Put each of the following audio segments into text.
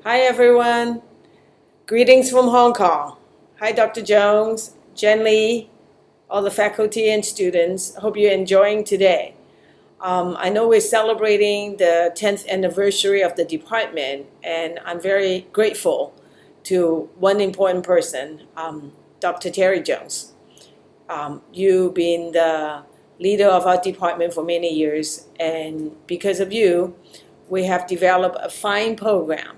Hi everyone, greetings from Hong Kong. Hi Dr. Jones, Jen Lee, all the faculty and students. Hope you're enjoying today. I know we're celebrating the 10th anniversary of the department, and I'm very grateful to one important person, Dr. Terry Jones. You've been the leader of our department for many years, and because of you, we have developed a fine program.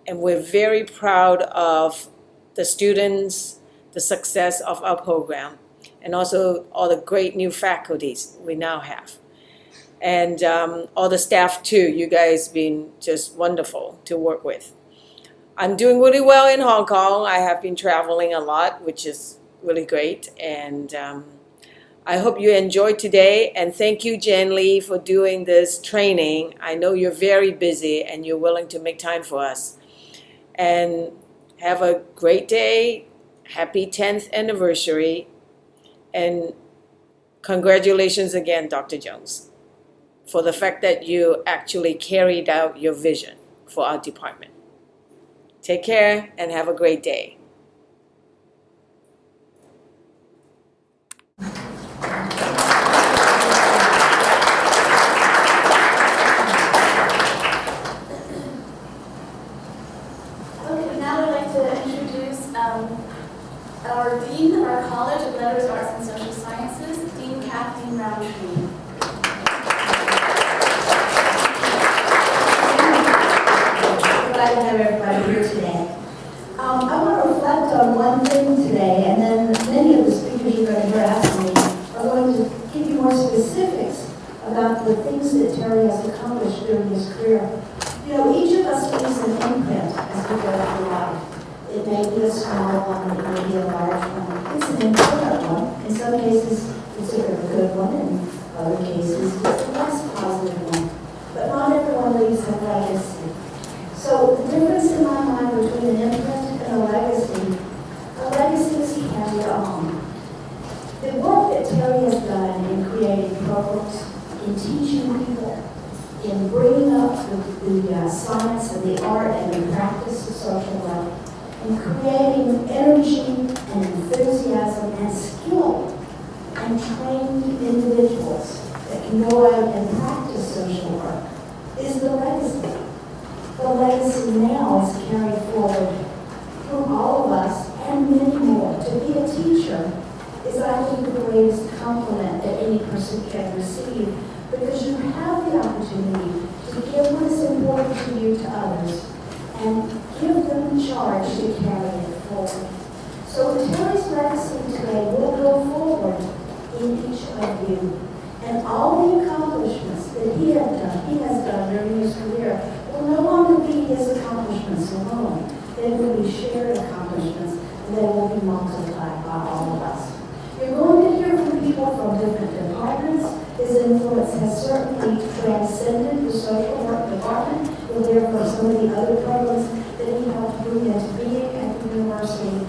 And we're very proud of the students, the success of our program, and also all the great new faculties we now have. And all the staff too, you guys been just wonderful to work with. I'm doing really well in Hong Kong. I have been traveling a lot, which is really great. And I hope you enjoyed today. And thank you, Jen Lee, for doing this training. I know you're very busy and you're willing to make time for us. And have a great day. Happy 10th anniversary. And congratulations again, Dr. Jones, for the fact that you actually carried out your vision for our department. Take care and have a great day. Okay, now I'd like to introduce our Dean of our College of Letters, Arts, and Social Sciences, Dean Kathleen Roundtree. Glad to have everybody here today. I want to reflect on one thing today, and then many of the speakers you're going to hear after me are going to give you more specifics about the things that Terry has accomplished during his career. You know, each of us leaves an imprint as we go through life. It may be a small one, it may be a large one. It's an important one. In some cases, it's a very good one, and in other cases, it's a less positive one. But not everyone leaves a legacy. So the difference in my mind between an imprint and a legacy is carried on. The work that Terry has done in creating programs, in teaching people, in bringing up the science and the art and the practice of social work, in creating energy and enthusiasm and skill and trained individuals that can go out and practice social work is the legacy. The legacy now is carried forward from all of us and many more. To be a teacher is, I think, the greatest compliment that any person can receive, because you have the opportunity to give what is important to you to others and give them charge to carry it forward. So Terry's legacy today will go forward in each of you. And all the accomplishments that he has done during his career will no longer be his accomplishments alone. They will be shared accomplishments, and they will be multiplied by all of us. You're going to hear from people from different departments. His influence has certainly transcended the social work department. You'll hear from some of the other programs that he helped bring into being at the university.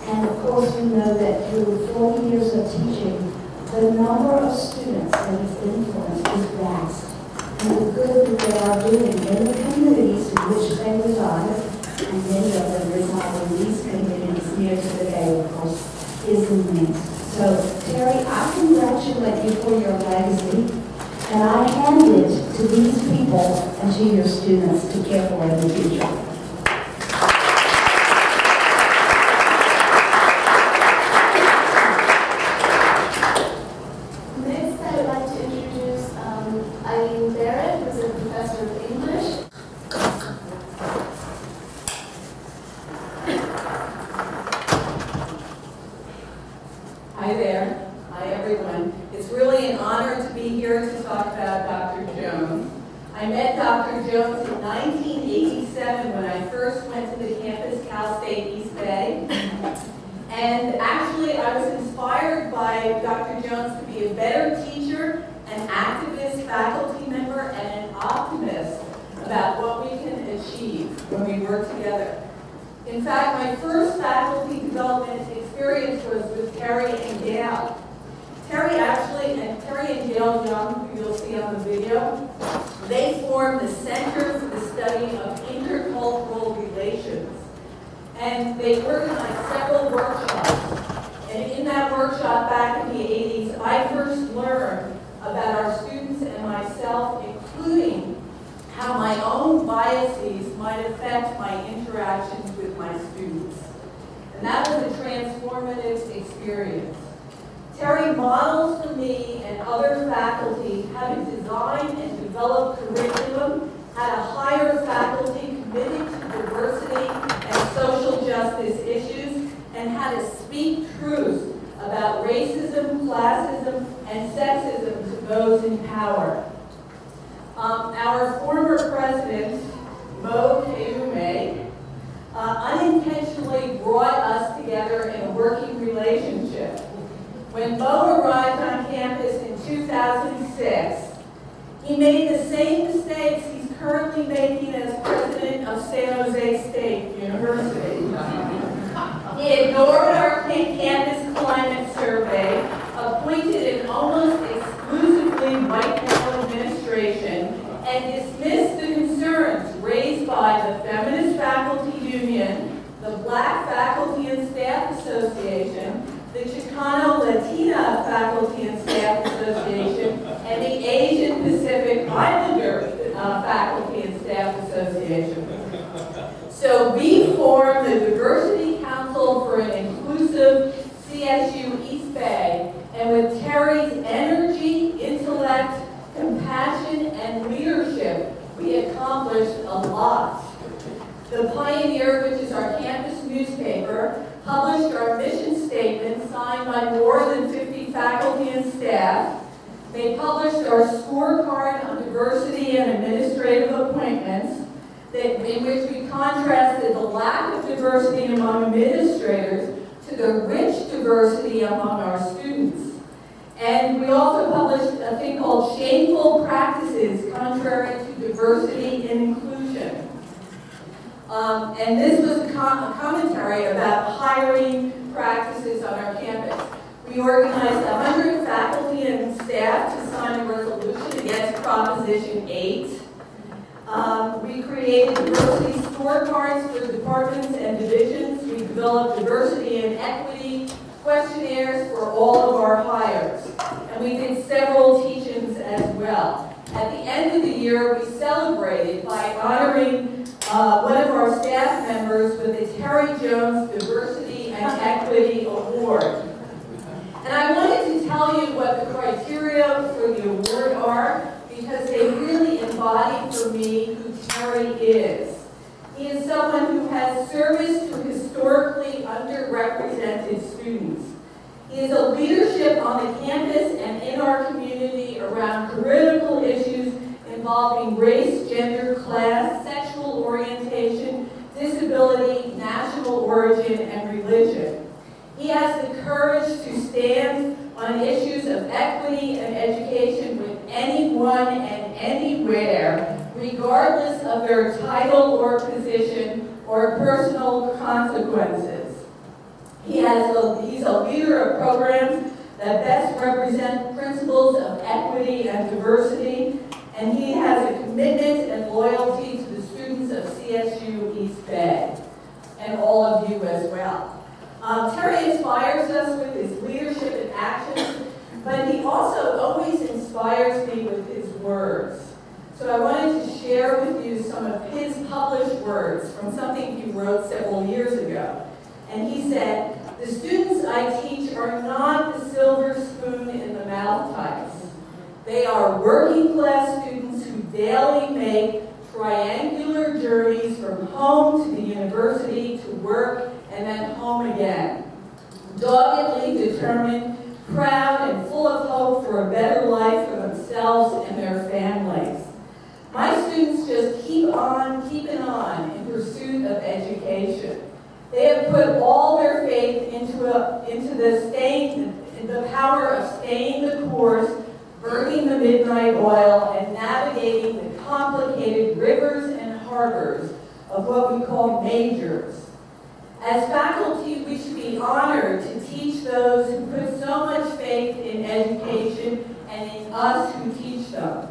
And of course, we know that through 40 years of teaching, the number of students that he's influenced is vast. And the good that they are doing in the communities in which they reside, and many of them reside in these communities near to the Bay, of course, is immense. So, Terry, I congratulate you for your legacy, and I hand it to these people and to your students to care for in the future. Hi there. Hi everyone. It's really an honor to be here to talk about Dr. Jones. I met Dr. Jones in 1987 when I first went to the campus, Cal State East Bay. And actually I was inspired by Dr. Jones to be a better teacher, an activist faculty member, and an optimist about what we can achieve when we work together. In fact, my first faculty development experience was with Terry and Gail. Terry and Gail Young, who you'll see on the video, they formed the Center for the Study of Intercultural and they organized several workshops. And in that workshop back in the 80s, I first learned about our students and myself, including how my own biases might affect my interactions with my students. And that was a transformative experience. Terry models for me and other faculty how to design and develop curriculum, how to hire faculty committed to diversity and social justice issues, and how to speak truth about racism, classism, and sexism to those in power. Our former president, Mo Keume, unintentionally brought us together in a working relationship. When Mo arrived on campus in 2006, he made the same mistakes he's currently making as president of San Jose State University. He ignored our campus climate survey, appointed an almost exclusively white male administration, and dismissed the concerns raised by the Feminist Faculty Union, the Black Faculty and Staff Association, the Chicano Latina Faculty and Staff Association, and the Asian Pacific Islander Faculty and Staff Association. So we formed the Diversity Council for an Inclusive CSU East Bay, and with Terry's energy, intellect, compassion, and leadership, we accomplished a lot. The Pioneer, which is our campus newspaper, published our mission statement signed by more than 50 faculty and staff. They published our scorecard on diversity and administrative appointments, in which we contrasted the lack of diversity among administrators to the rich diversity among our students. And we also published a thing called Shameful Practices Contrary to Diversity and Inclusion. And this was a commentary about hiring practices on our campus. We organized 100 faculty and staff to sign a resolution against Proposition 8. We created diversity scorecards for departments and divisions. We developed diversity and equity questionnaires for all of our hires. And we did several teach-ins as well. At the end of the year, we celebrated by honoring one of our staff members with the Terry Jones Diversity and Equity Award. And I wanted to tell you what the criteria for the award are, because they really embody for me who Terry is. He is someone who has service to historically underrepresented students. He is a leadership on the campus and in our community around critical issues involving race, gender, class, sexual orientation, disability, national origin, and religion. He has the courage to stand on issues of equity and education with anyone and anywhere, regardless of their title or position or personal consequences. He's a leader of programs that best represent principles of equity and diversity, and he has a commitment and loyalty to the students of CSU East Bay, and all of you as well. Terry inspires us with his leadership and actions, but he also always inspires me with his words. So I wanted to share with you some of his published words from something he wrote several years ago. And he said, "The students I teach are not the silver spoon in the mouth types. They are working class students who daily make triangular journeys from home to the university to work and then home again. Doggedly determined, proud, and full of hope for a better life for themselves and their families. My students just keep on keeping on in pursuit of education. They have put all their faith into the power of staying the course, burning the midnight oil, and navigating the complicated rivers and harbors of what we call majors. As faculty, we should be honored to teach those who put so much faith in education and in us who teach them.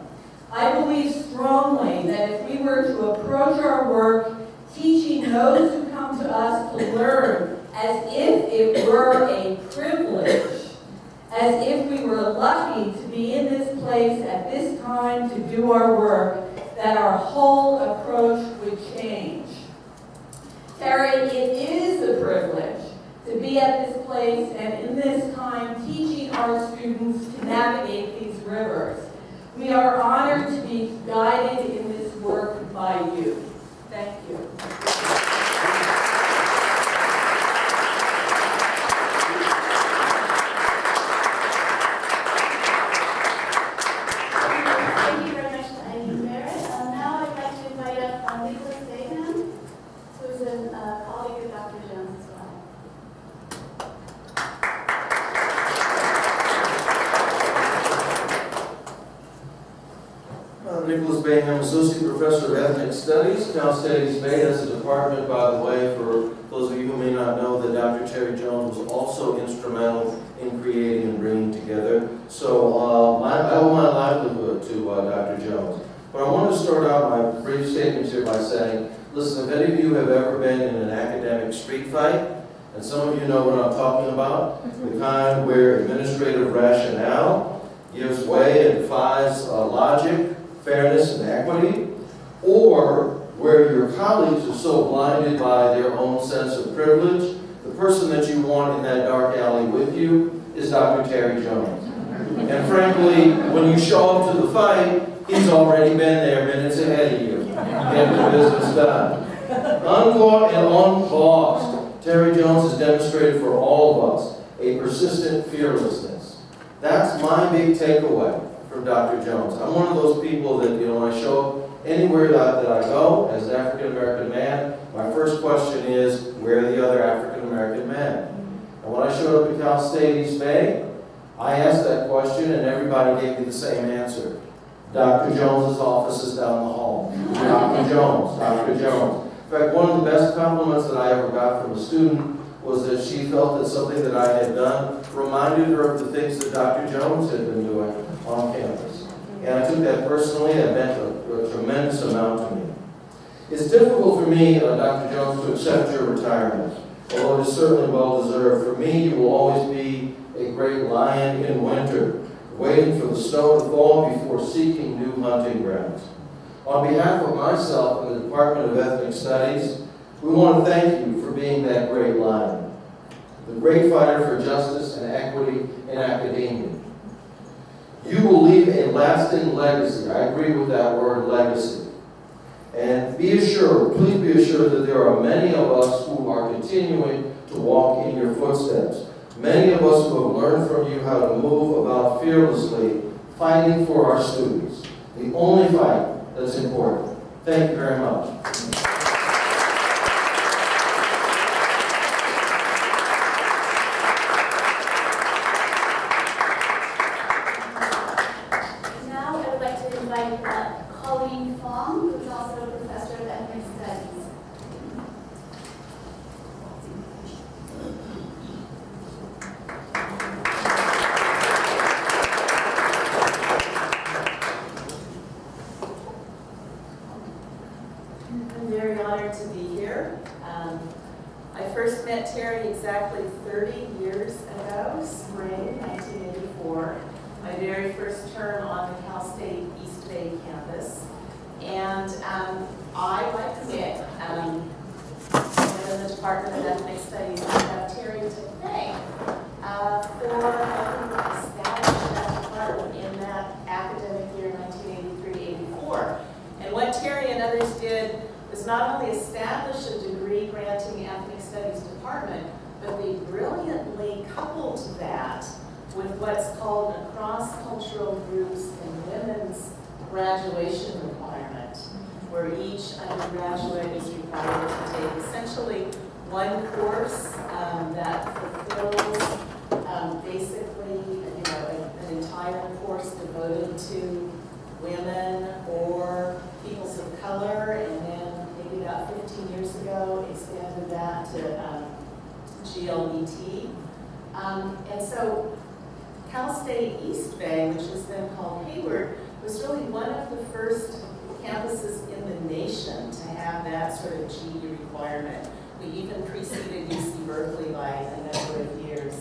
I believe strongly that if we were to approach our work teaching those who come to us to learn as if it were a privilege, as if we were lucky to be in this place at this time to do our work, that our whole approach would change. Terry, it is a privilege to be at this place and in this time teaching our students to navigate these rivers. We are honored to be guided in this work by you. Thank you. Thank you very much to Eileen Barrett. Now I'd like to invite up Nicholas Dagan, who's a colleague of Dr. Jones as well. Nicholas Bayham, Associate Professor of Ethnic Studies, Cal State East Bay. That's a department, by the way, for those of you who may not know, that Dr. Terry Jones was also instrumental in creating and bringing together. So I owe my livelihood to Dr. Jones. But I want to start out my brief statements here by saying, listen, if any of you have ever been in an academic street fight, and some of you know what I'm talking about, the kind where administrative rationale gives way and defies logic, fairness, and equity, or where your colleagues are so blinded by their own sense of privilege, the person that you want in that dark alley with you is Dr. Terry Jones. And frankly, when you show up to the fight, he's already been there minutes ahead of you, getting the business done. Uncaught and uncaused, Terry Jones has demonstrated for all of us a persistent fearlessness. That's my big takeaway from Dr. Jones. I'm one of those people that, when I show up anywhere that I go as an African-American man, my first question is, where are the other African-American men? And when I showed up at Cal State East Bay, I asked that question and everybody gave me the same answer. Dr. Jones's office is down the hall. Dr. Jones, Dr. Jones. In fact, one of the best compliments that I ever got from a student was that she felt that something that I had done reminded her of the things that Dr. Jones had been doing on campus. And I took that personally. It meant a tremendous amount to me. It's difficult for me, Dr. Jones, to accept your retirement, although it is certainly well deserved. For me, you will always be a great lion in winter, waiting for the snow to fall before seeking new hunting grounds. On behalf of myself and the Department of Ethnic Studies, we want to thank you for being that great lion, the great fighter for justice and equity in academia. You will leave a lasting legacy. I agree with that word, legacy. And be assured, please be assured that there are many of us who are continuing to walk in your footsteps. Many of us who have learned from you how to move about fearlessly, fighting for our students. The only fight that's important. Thank you very much. Now I would like to invite Colleen Fong, who's also a professor of ethnic studies. I'm very honored to be here. I first met Terry exactly 30 years ago, spring 1984, my very first term on the Cal State East Bay campus. And I, like Nick, am in the Department of Ethnic Studies. I have Terry to thank for helping establish that department in that academic year, 1983-84. And what Terry and others did was not only establish a degree-granting ethnic studies department, but they brilliantly coupled that with what's called a cross-cultural groups and women's graduation requirement, where each undergraduate is required to take essentially one course that fulfills basically an entire course devoted to women or peoples of color, and then maybe about 15 years ago expanded that to GLBT. And so Cal State East Bay, which is then called Hayward, was really one of the first campuses in the nation to have that sort of GE requirement. We even preceded UC Berkeley by a number of years.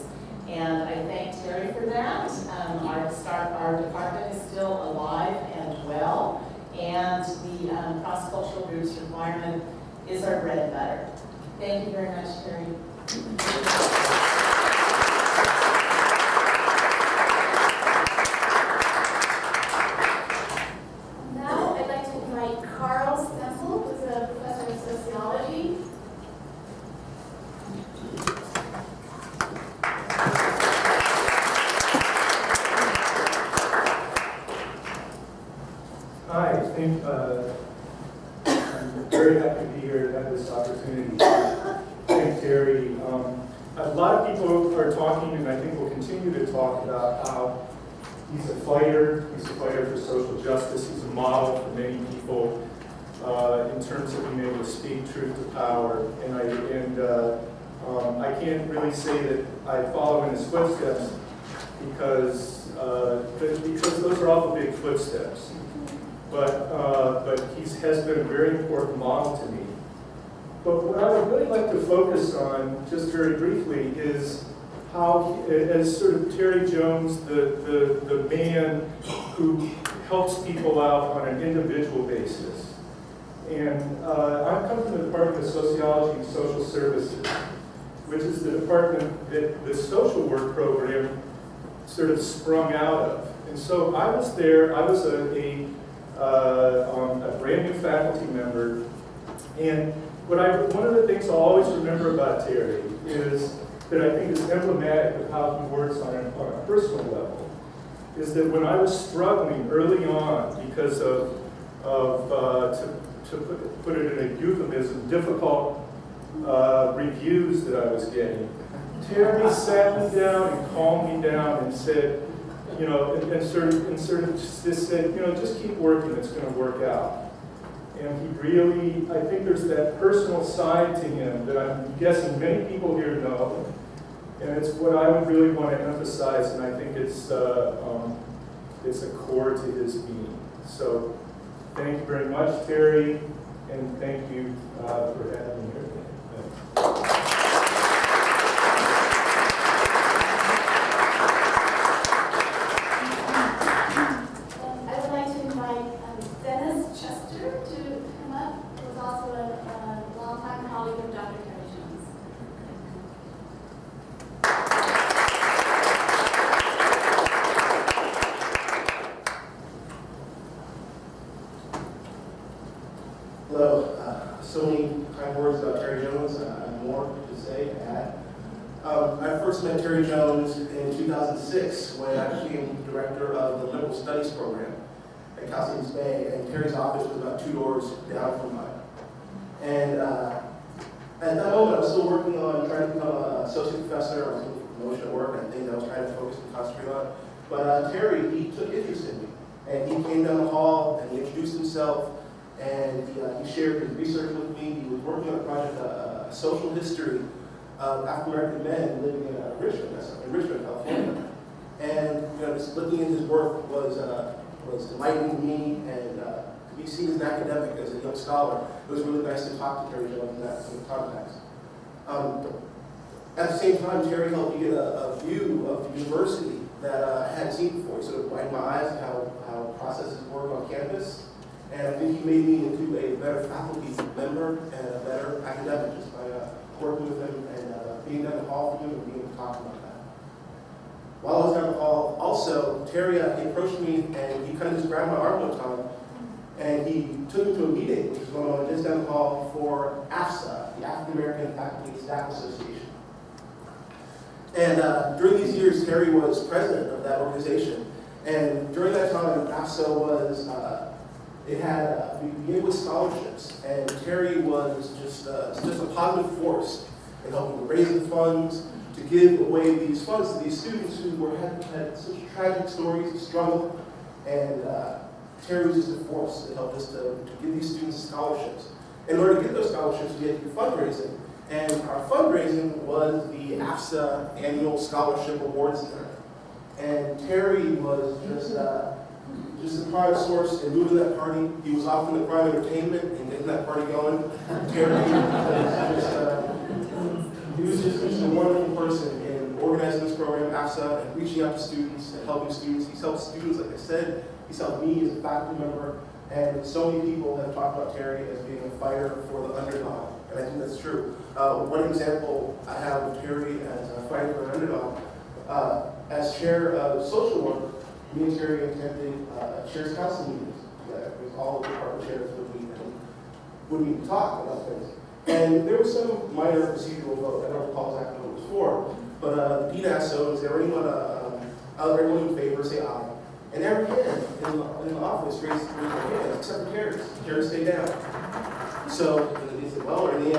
And I thank Terry for that. Our department is still alive and well, and the cross-cultural groups requirement is our bread and butter. Thank you very much, Terry. Now I'd like to invite Carl Stempel, who's a professor of sociology. Hi, I'm very happy to be here to have this opportunity. Thank Terry. A lot of people are talking, and I think will continue to talk about how he's a fighter. He's a fighter for social justice. He's a model for many people in terms of being able to speak truth to power. And I can't really say that I follow in his footsteps because those are awful big footsteps. But he has been a very important model to me. But what I would really like to focus on, just very briefly, is how, as sort of Terry Jones, the man who helps people out on an individual basis. And I come from the Department of Sociology and Social Services, which is the department that the social work program sort of sprung out of. And so I was there, I was a brand new faculty member, and one of the things I'll always remember about Terry is that I think is emblematic of how he works on a personal level, is that when I was struggling early on because to put it in a euphemism, difficult reviews that I was getting, Terry sat me down and calmed me down and said, and sort of just said, just keep working, it's going to work out. And he really, I think there's that personal side to him that I'm guessing many people here know, and it's what I would really want to emphasize, and I think it's a core to his being. So thank you very much, Terry, and thank you for having me here today. Thanks. Hello. So many kind words about Terry Jones. I have more to say and add. I first met Terry Jones in 2006 when I became director of the Liberal Studies program at Cal States Bay, and Terry's office was about 2 doors down from mine. And at that moment, I was still working on trying to become an associate professor. I was doing promotion at work and things I was trying to focus and concentrate on. But Terry, he took interest in me, and he came down the hall and he introduced himself. And he shared his research with me. He was working on a project, a social history of African-American men living in Richmond, California. And just looking at his work was enlightening to me, and to be seen as an academic, as a young scholar, it was really nice to talk to Terry Jones in that context. At the same time, Terry helped me get a view of the university that I hadn't seen before. He sort of brightened my eyes to how processes work on campus. And I think he made me into a better faculty member and a better academic just by working with him and being down the hall with him and being able to talk about that. While I was down the hall, also, Terry he approached me and he kind of just grabbed my arm one time and he took me to a meeting, which was going on just down the hall for AFSA, the African American Faculty and Staff Association. And during these years, Terry was president of that organization. And during that time, AFSA was we began with scholarships, and Terry was just a positive force in helping to raise the funds, to give away these funds to these students who had such tragic stories of struggle, and Terry was just a force that helped us to give these students scholarships. In order to get those scholarships, we had to do fundraising, and our fundraising was the AFSA Annual Scholarship Awards Dinner. And Terry was just a prime source in moving that party. He was often the prime entertainment and getting that party going. Terry was just been a wonderful person in organizing this program, AFSA, and reaching out to students and helping students. He's helped students, like I said. He's helped me as a faculty member. And so many people have talked about Terry as being a fighter for the underdog, and I think that's true. One example I have of Terry as a fighter for an underdog, as chair of social work, me and Terry attended chair's council meetings. With all of the department chairs would meet and talk about things. And there was some minor procedural vote. I don't recall exactly what it was for, but the dean asked, so is there anyone, everyone in favor, say aye. And every hand in the office raised their hands, except for Terry's. Terry stayed down. So he said, well, are any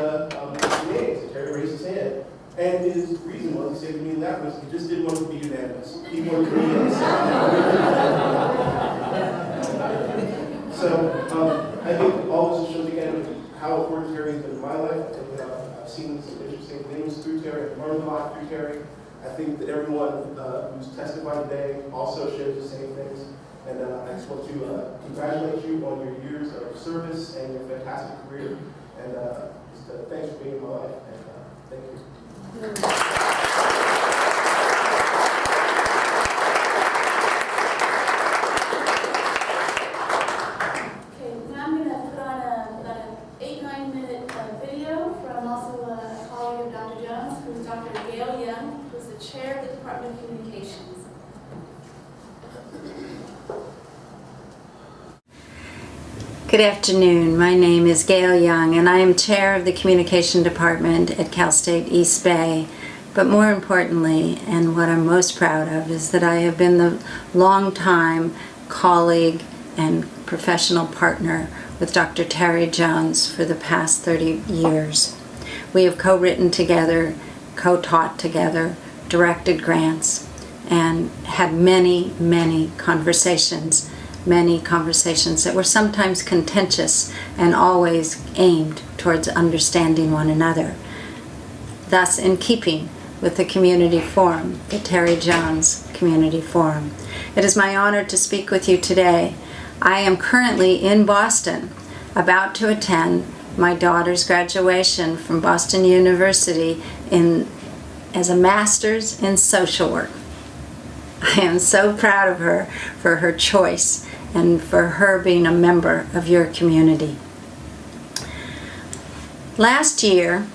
nays? And Terry raised his hand. And his reason was, he said to me that was, he just didn't want to be unanimous. He wanted to be So I think all this shows again how important Terry has been in my life. I think I've seen some interesting things through Terry. I've learned a lot through Terry. I think that everyone who's testified today also shares the same things. And I just want to congratulate you on your years of service and your fantastic career. And thanks for being in my life. And thank you. Okay, now I'm going to put on about an 8-9 minute video from also a colleague of Dr. Jones, who's Dr. Gail Young, who's the chair of the Department of Communications. Good afternoon. My name is Gail Young, and I am chair of the Communication Department at Cal State East Bay. But more importantly, and what I'm most proud of, is that I have been the longtime colleague and professional partner with Dr. Terry Jones for the past 30 years. We have co-written together, co-taught together, directed grants, and had many, many conversations that were sometimes contentious and always aimed towards understanding one another. Thus, in keeping with the community forum, the Terry Jones Community Forum, it is my honor to speak with you today. I am currently in Boston, about to attend my daughter's graduation from Boston University as a master's in social work. I am so proud of her for her choice and for her being a member of your community. Last year,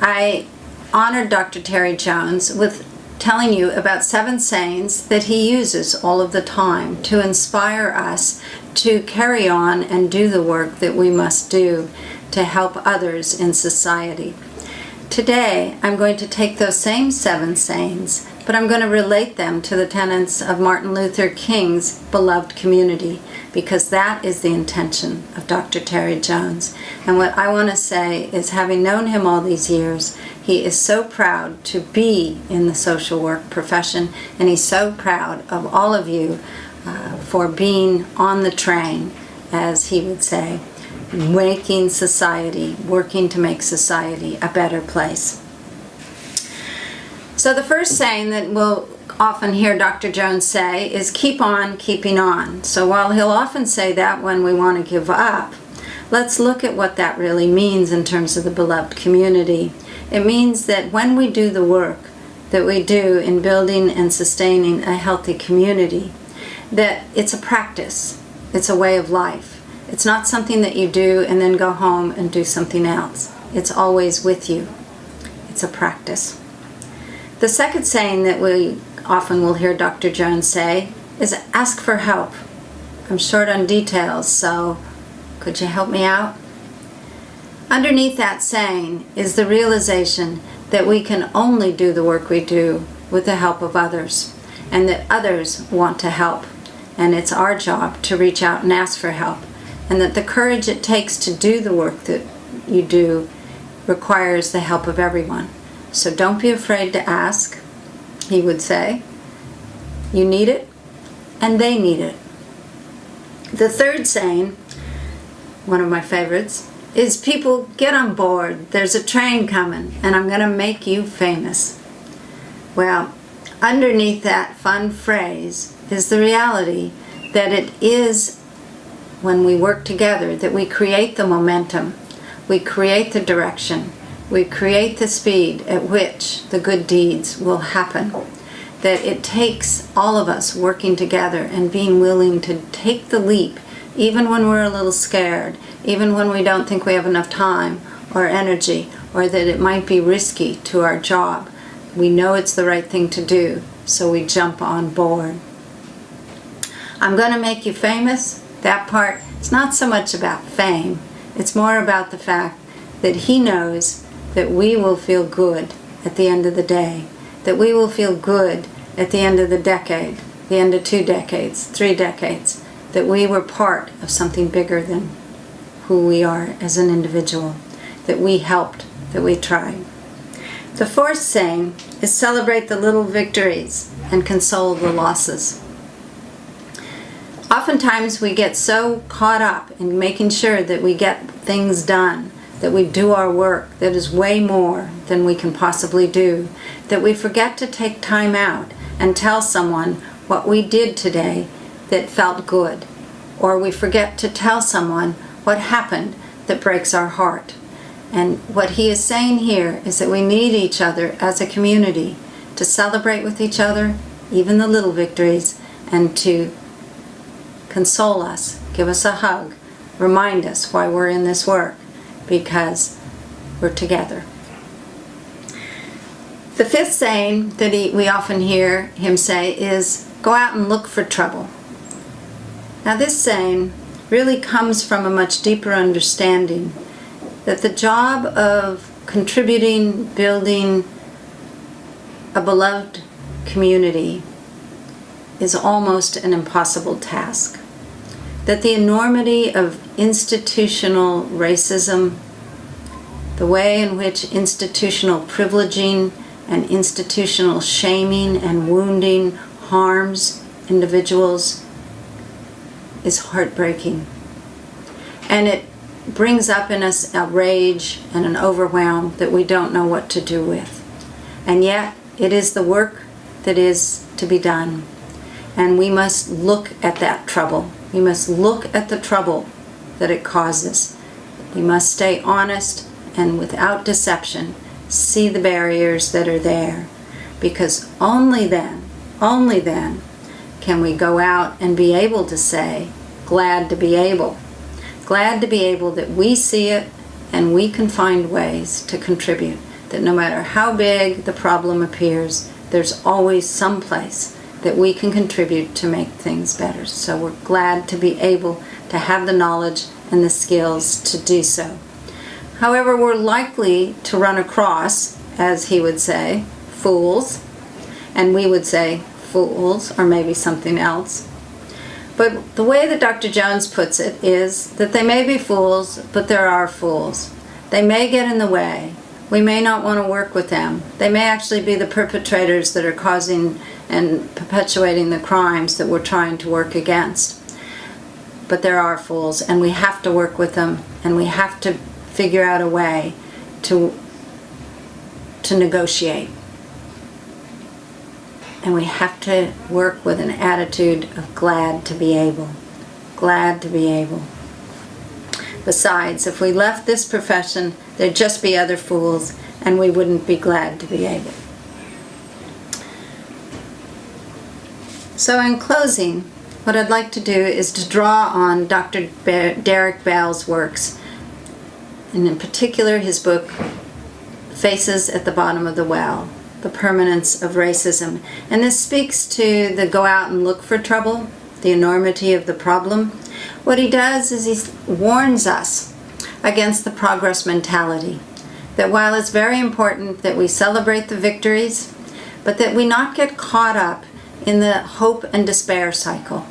I honored Dr. Terry Jones with telling you about 7 sayings that he uses all of the time to inspire us to carry on and do the work that we must do to help others in society. Today, I'm going to take those same 7 sayings, but I'm going to relate them to the tenets of Martin Luther King's beloved community, because that is the intention of Dr. Terry Jones. And what I want to say is, having known him all these years, he is so proud to be in the social work profession, and he's so proud of all of you for being on the train, as he would say, making society, working to make society a better place. So the first saying that we'll often hear Dr. Jones say is keep on keeping on. So while he'll often say that when we want to give up, let's look at what that really means in terms of the beloved community. It means that when we do the work that we do in building and sustaining a healthy community, that it's a practice, it's a way of life. It's not something that you do and then go home and do something else. It's always with you. It's a practice. The second saying that we often will hear Dr. Jones say is ask for help. I'm short on details, so could you help me out? Underneath that saying is the realization that we can only do the work we do with the help of others, and that others want to help, and it's our job to reach out and ask for help, and that the courage it takes to do the work that you do requires the help of everyone. So don't be afraid to ask, he would say. You need it, and they need it. The third saying, one of my favorites, is people get on board. There's a train coming, and I'm going to make you famous. Well, underneath that fun phrase is the reality that it is when we work together that we create the momentum, we create the direction, we create the speed at which the good deeds will happen. That it takes all of us working together and being willing to take the leap, even when we're a little scared, even when we don't think we have enough time or energy, or that it might be risky to our job. We know it's the right thing to do, so we jump on board. I'm going to make you famous. That part, it's not so much about fame. It's more about the fact that he knows that we will feel good at the end of the day, that we will feel good at the end of the decade, the end of 2 decades, 3 decades, that we were part of something bigger than who we are as an individual, that we helped, that we tried. The fourth saying is celebrate the little victories and console the losses. Oftentimes we get so caught up in making sure that we get things done, that we do our work that is way more than we can possibly do, that we forget to take time out and tell someone what we did today that felt good, or we forget to tell someone what happened that breaks our heart. And what he is saying here is that we need each other as a community to celebrate with each other, even the little victories, and to console us, give us a hug, remind us why we're in this work, because we're together. The fifth saying that we often hear him say is, go out and look for trouble. Now this saying really comes from a much deeper understanding that the job of contributing, building a beloved community is almost an impossible task. That the enormity of institutional racism, the way in which institutional privileging and institutional shaming and wounding harms individuals is heartbreaking. And it brings up in us a rage and an overwhelm that we don't know what to do with. And yet, it is the work that is to be done. And we must look at that trouble. We must look at the trouble that it causes. We must stay honest and without deception see the barriers that are there. Because only then can we go out and be able to say, glad to be able. Glad to be able that we see it and we can find ways to contribute. That no matter how big the problem appears, there's always some place that we can contribute to make things better. So we're glad to be able to have the knowledge and the skills to do so. However, we're likely to run across, as he would say, fools, and we would say fools, or maybe something else. But the way that Dr. Jones puts it is that they may be fools, but there are fools. They may get in the way. We may not want to work with them. They may actually be the perpetrators that are causing and perpetuating the crimes that we're trying to work against. But there are fools, and we have to work with them, and we have to figure out a way to negotiate. And we have to work with an attitude of glad to be able. Glad to be able. Besides, if we left this profession, there'd just be other fools, and we wouldn't be glad to be able. So in closing, what I'd like to do is to draw on Dr. Derek Bell's works, and in particular his book, Faces at the Bottom of the Well, The Permanence of Racism. And this speaks to the go out and look for trouble, the enormity of the problem. What he does is he warns us against the progress mentality, that while it's very important that we celebrate the victories, but that we not get caught up in the hope and despair cycle.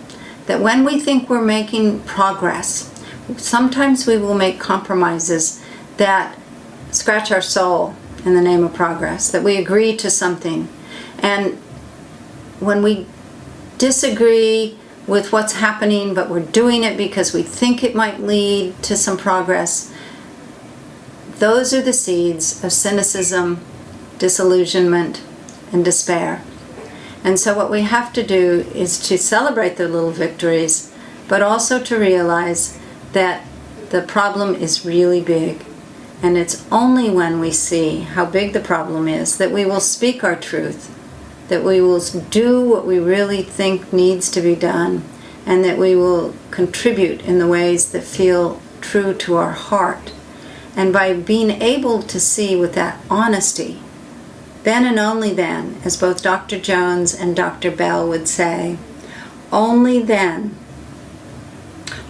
That when we think we're making progress, sometimes we will make compromises that scratch our soul in the name of progress, that we agree to something. And when we disagree with what's happening, but we're doing it because we think it might lead to some progress, those are the seeds of cynicism, disillusionment, and despair. And so what we have to do is to celebrate the little victories, but also to realize that the problem is really big, And it's only when we see how big the problem is that we will speak our truth, that we will do what we really think needs to be done, and that we will contribute in the ways that feel true to our heart. And by being able to see with that honesty, then and only then, as both Dr. Jones and Dr. Bell would say, only then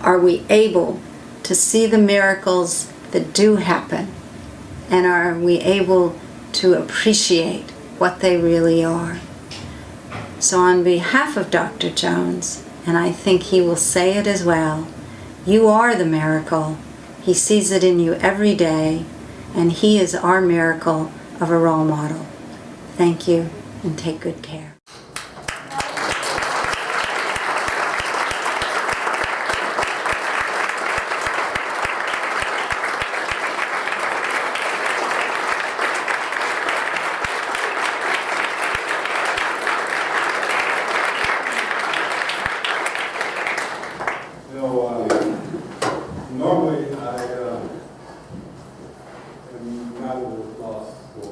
are we able to see the miracles that do happen, and are we able to appreciate what they really are. So on behalf of Dr. Jones, and I think he will say it as well, you are the miracle. He sees it in you every day, and he is our miracle of a role model. Thank you, and take good care. Normally I am not at a loss for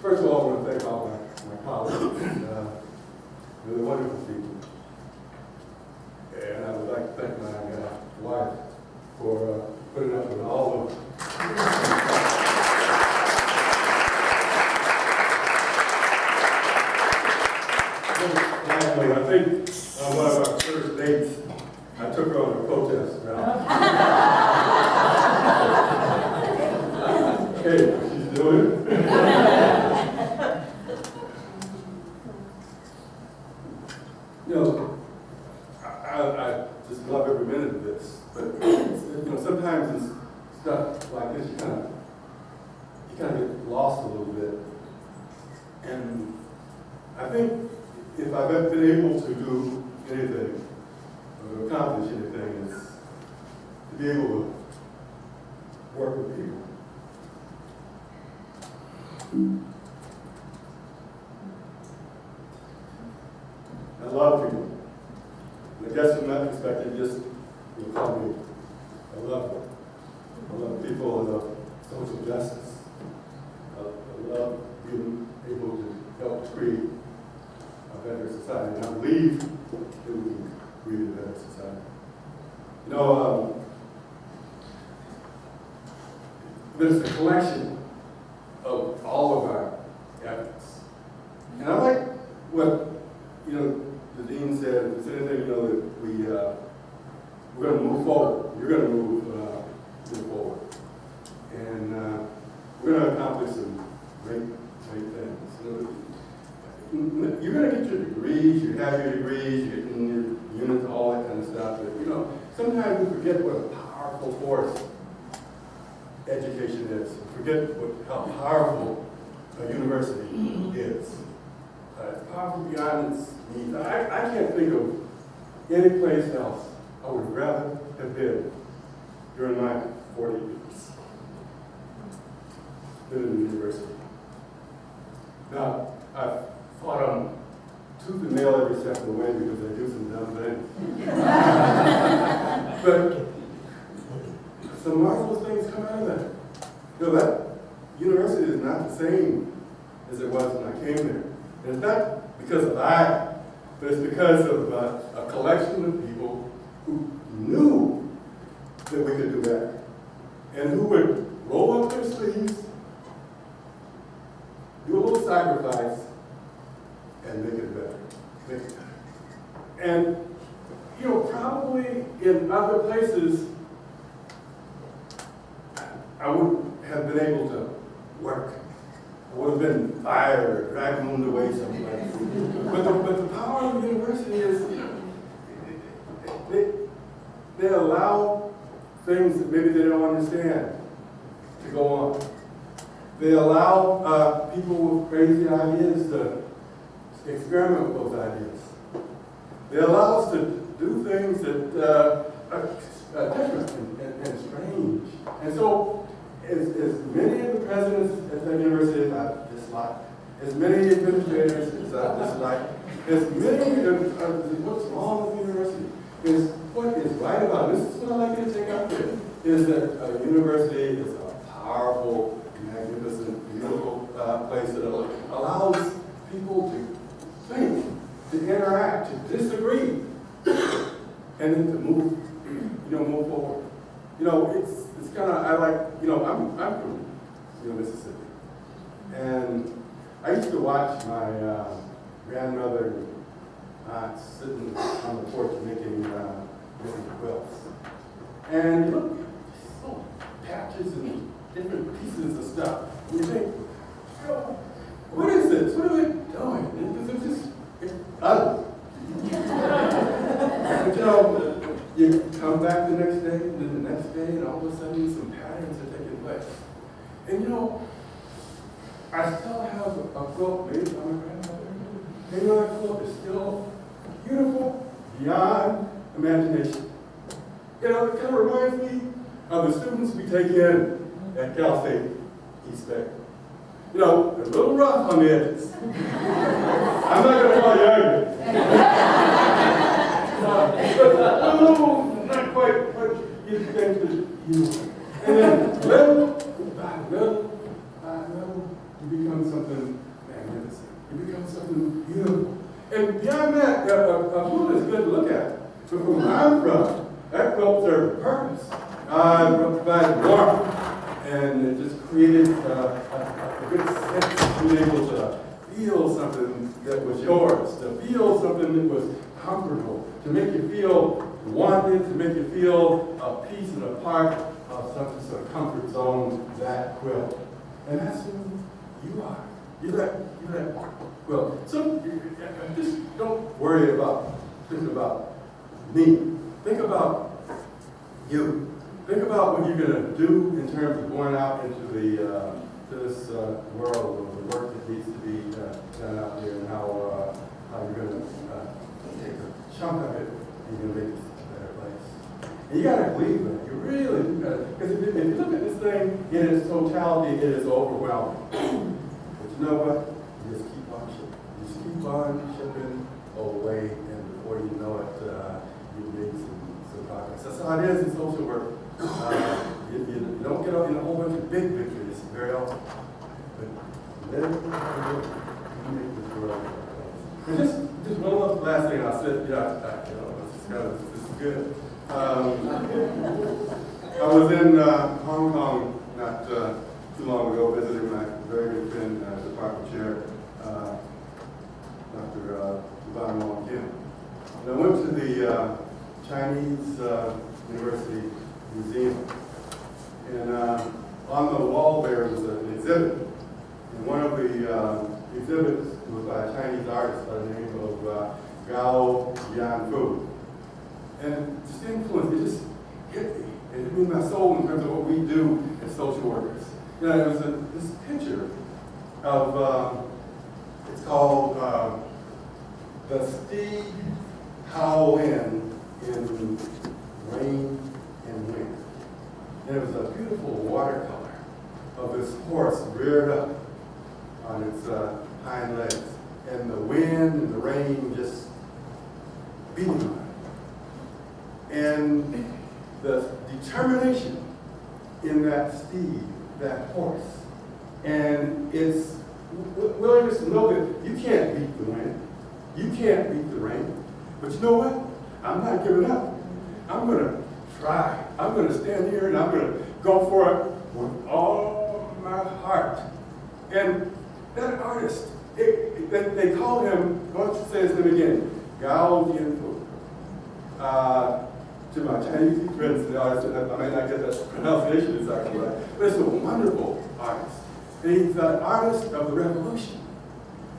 first of all, I want to thank all my colleagues. They're wonderful people. And I would like to thank my wife for putting up with all of Lastly, I think on one of our first dates, I took her on a protest route. Hey, she's doing it. You know, I just love every minute of this, but sometimes in stuff like this, you kind of get lost a little bit, and I think if I've ever been able to do anything or to accomplish anything, it's to be able to work with people. I love people. And I guess from that perspective, just call me. I love them. I love people. I love social justice. I love being able to help create a better society. And I believe that we can create a better society. There's a collection of all of our efforts. And I like what, the dean said, if there's anything, that we're going to move forward. You're going to move forward. And we're going to accomplish some great things. You're going to get your degrees, you have your degrees, you're getting your units, all that kind of stuff. But, sometimes we forget what a powerful force education is. We forget how powerful a university is. It's powerful beyond its needs. I can't think of any place else I would rather have been during my 40 years than in the university. Now, I've fought on tooth and nail every step of the way because I do some dumb things. But some marvelous things come out of that. That university is not the same as it was when I came there. And it's not because of I, but it's because of a collection of people who knew that we could do better and who would roll up their sleeves, do a little sacrifice, and make it better. And, probably in other places, I wouldn't have been able to work. I would have been fired or dragged away somewhere. But the power of the university is, they allow things that maybe they don't understand to go on. They allow people with crazy ideas to experiment with those ideas. They allow us to do things that are different and strange. And so, as many of the presidents at that university I disliked, as many administrators as I dislike, as many what's wrong with the university is what is right about it. This is what I like you to take out there, is that a university is a powerful, magnificent, beautiful place that allows people to think, to interact, to disagree, and then to move, move forward. It's kind of, I like, I'm from, Mississippi. And I used to watch my grandmother and aunt sitting on the porch making quilts. And look, so patches and different pieces of stuff. And you think, what is this? What are they doing? It's ugly. But you come back the next day, and then the next day, and all of a sudden some patterns are taking place. And I still have a quilt made by my grandmother. And that quilt is still beautiful beyond imagination. It kind of reminds me of the students we take in at Cal State East Bay. They're a little rough on the edges. I'm not going to call you ugly. But a little, not quite what you think that you are. And then little by little, you become something magnificent. You become something beautiful. And beyond that, a quilt is good to look at. But from where I'm from, that quilt served a purpose. It provided warmth, and it just created a good sense of being able to feel something that was yours, to feel something that was comfortable, to make you feel wanted, to make you feel a piece and a part of some sort of comfort zone, that quilt. And that's who you are. You're that quilt. So just don't worry about thinking about me. Think about you. Think about what you're going to do in terms of going out into to this world of the work that needs to be done out there, and how you're going to take a chunk of it and you're going to make this a better place. And you got to believe that. You really do got to. Because if you look at this thing in its totality, it is overwhelming. But you know what? You just keep on shipping. You just keep on shipping away, and before you know it, you make some progress. That's how it is in social work. You don't get in a whole bunch of big victories very often, but let it make this world. And just one last thing I'll say. This is good. I was in Hong Kong not too long ago, visiting my very good friend, Department Chair, Dr. Van Wong Kim. And I went to the Chinese University Museum, and on the wall there was an exhibit, and one of the exhibits was by a Chinese artist by the name of Gao Yanfu. And just the influence, it just hit me. It hit me in my soul in terms of what we do as social workers. There was this picture of, it's called The Steed Howlin in Rain and Wind. And it was a beautiful watercolor of this horse reared up on its hind legs, and the wind and the rain just beating on it. And the determination in that steed, that horse, and its willingness to know that you can't beat the wind, you can't beat the rain, but you know what? I'm not giving up. I'm going to try. I'm going to stand here and I'm going to go for it with all my heart. And that artist, they call him, why don't you say his name again? Gao Yanfu. To my Chinese friends, the artist, I might not get that pronunciation exactly right, but it's a wonderful artist. And he's an artist of the revolution.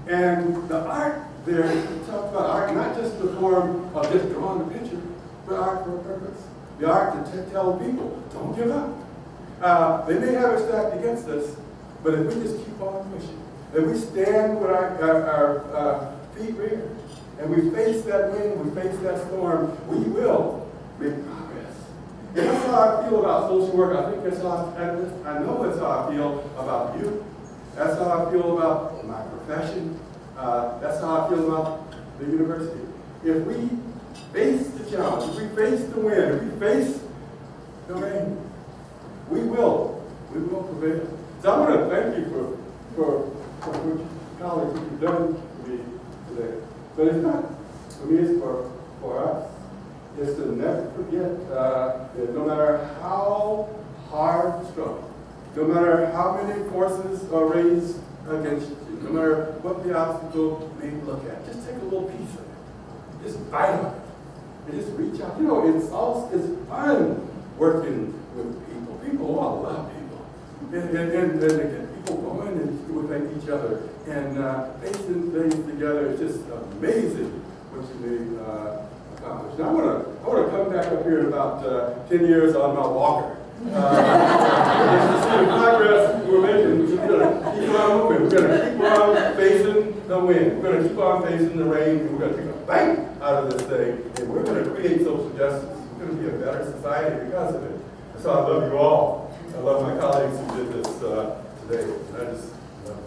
And the art there, we talk about art, not just the form of just drawing a picture, but art for a purpose. The art to tell people, don't give up. They may have it stacked against us, but if we just keep on pushing, if we stand with our feet reared, and we face that wind, we face that storm, we will make progress. And that's how I feel about social work. I think that's how I know that's how I feel about you. That's how I feel about my profession. That's how I feel about the university. If we face the challenge, if we face the wind, if we face the rain, we will prevail. So I want to thank you for what you colleagues, what you've done for me today. But it's not for me, it's for us. Is to never forget that no matter how hard the struggle, no matter how many forces are raised against you, no matter what the obstacle may look at, just take a little piece of it. Just bite on it. And just reach out. You know, it's fun working with people. People, I love people. And to get people going and with each other and facing things together is just amazing what you may accomplish. Now I want to come back up here in about 10 years on my walker. Just to see the progress we're making. We're going to keep on moving. We're going to keep on facing the wind. We're going to keep on facing the rain. And we're going to take a bite out of this thing. And we're going to create social justice. We're going to be a better society because of it. So I love you all. I love my colleagues who did this today. I just love it.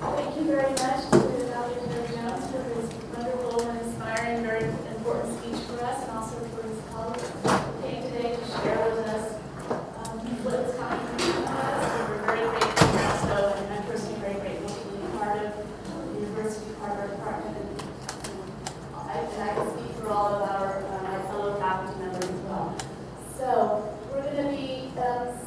Thank you very much to Dr. Terry Jones for his wonderful and inspiring, very important speech for us, and also for his colleagues who came today to share with us what is coming from us. We're very grateful also, and I'm personally very grateful to be part of the university, part of our department, and I can speak for all of our fellow faculty members as well. So we're going to be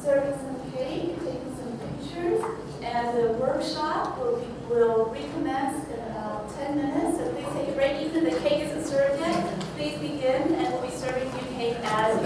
serving some cake, taking some pictures, and the workshop will recommence in about 10 minutes. So please take a break. Even if the cake isn't served yet, please begin, and we'll be serving you cake as